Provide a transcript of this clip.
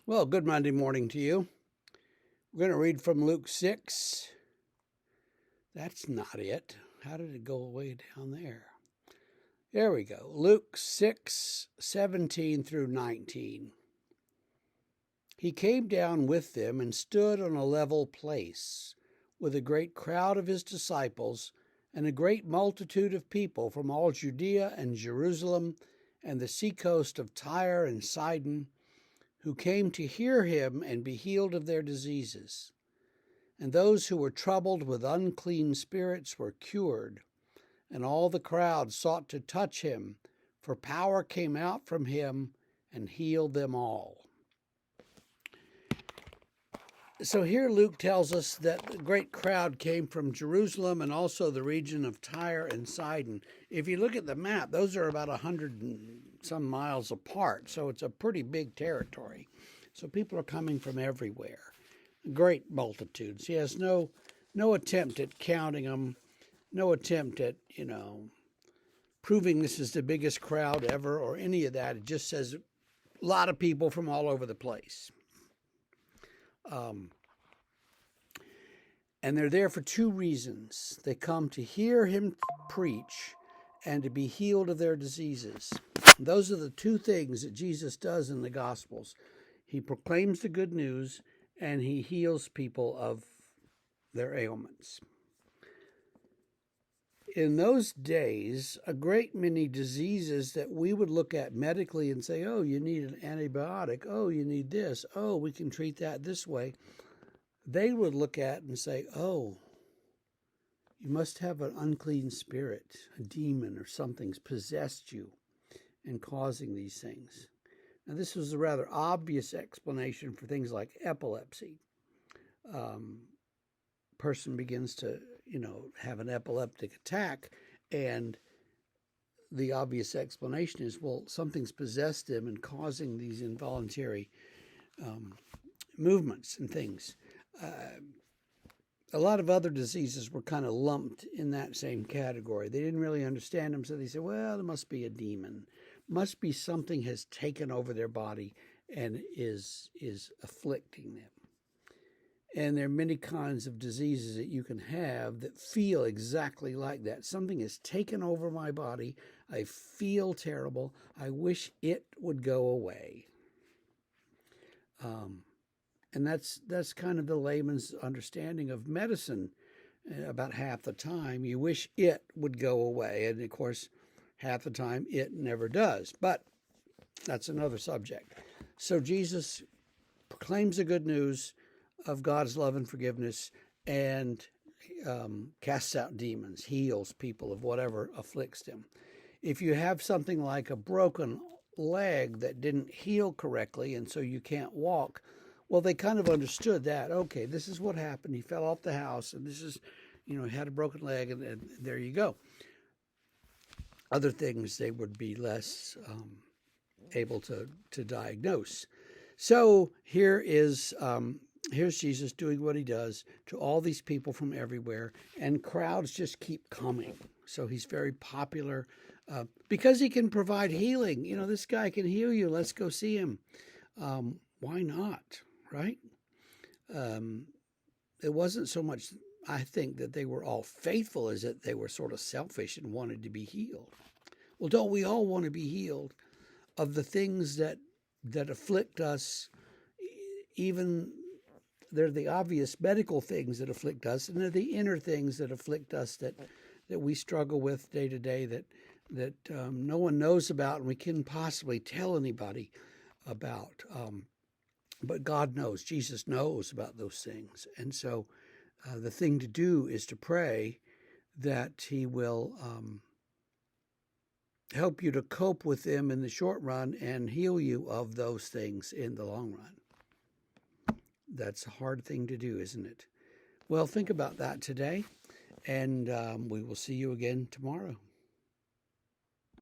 Well, good Monday morning to you. We're going to read from Luke 6. That's not it. How did it go way down there? There we go. Luke 6:17 through 19. He came down with them and stood on a level place with a great crowd of his disciples and a great multitude of people from all Judea and Jerusalem and the seacoast of Tyre and Sidon, who came to hear him and be healed of their diseases. And those who were troubled with unclean spirits were cured, and all the crowd sought to touch him, for power came out from him and healed them all. So here Luke tells us that a great crowd came from Jerusalem and also the region of Tyre and Sidon. If you look at the map, those are about 100 and some miles apart, so it's a pretty big territory. So people are coming from everywhere. Great multitudes. He has no attempt at counting them, no attempt at, proving this is the biggest crowd ever or any of that. It just says a lot of people from all over the place. And they're there for two reasons. They come to hear him preach and to be healed of their diseases. Those are the two things that Jesus does in the Gospels. He proclaims the good news and he heals people of their ailments. In those days, a great many diseases that we would look at medically and say, oh, you need an antibiotic. Oh, you need this. Oh, we can treat that this way. They would look at and say, oh, you must have an unclean spirit, a demon or something's possessed you and causing these things. Now, this was a rather obvious explanation for things like epilepsy. Person begins to, have an epileptic attack, and the obvious explanation is, well, something's possessed them and causing these involuntary movements and things. A lot of other diseases were kind of lumped in that same category. They didn't really understand them, so they said, well, there must be a demon. Must be something has taken over their body and is afflicting them. And there are many kinds of diseases that you can have that feel exactly like that. Something has taken over my body. I feel terrible. I wish it would go away. And that's kind of the layman's understanding of medicine. About half the time, you wish it would go away. And of course, half the time, it never does. But that's another subject. So Jesus proclaims the good news of God's love and forgiveness and casts out demons, heals people of whatever afflicts them. If you have something like a broken leg that didn't heal correctly and so you can't walk, well, they kind of understood that. Okay, this is what happened. He fell off the house, and this is, he had a broken leg, and there you go. Other things they would be less able to diagnose. So here's Jesus doing what he does to all these people from everywhere, and crowds just keep coming. So he's very popular because he can provide healing. This guy can heal you. Let's go see him. Why not? Right? It wasn't so much, I think, that they were all faithful as that they were sort of selfish and wanted to be healed. Well, don't we all want to be healed of the things that afflict us? Even they're the obvious medical things that afflict us, and they're the inner things that afflict us that we struggle with day to day that no one knows about and we couldn't possibly tell anybody about. But God knows, Jesus knows about those things. And so the thing to do is to pray that he will help you to cope with them in the short run and heal you of those things in the long run. That's a hard thing to do, isn't it? Well, think about that today, and we will see you again tomorrow.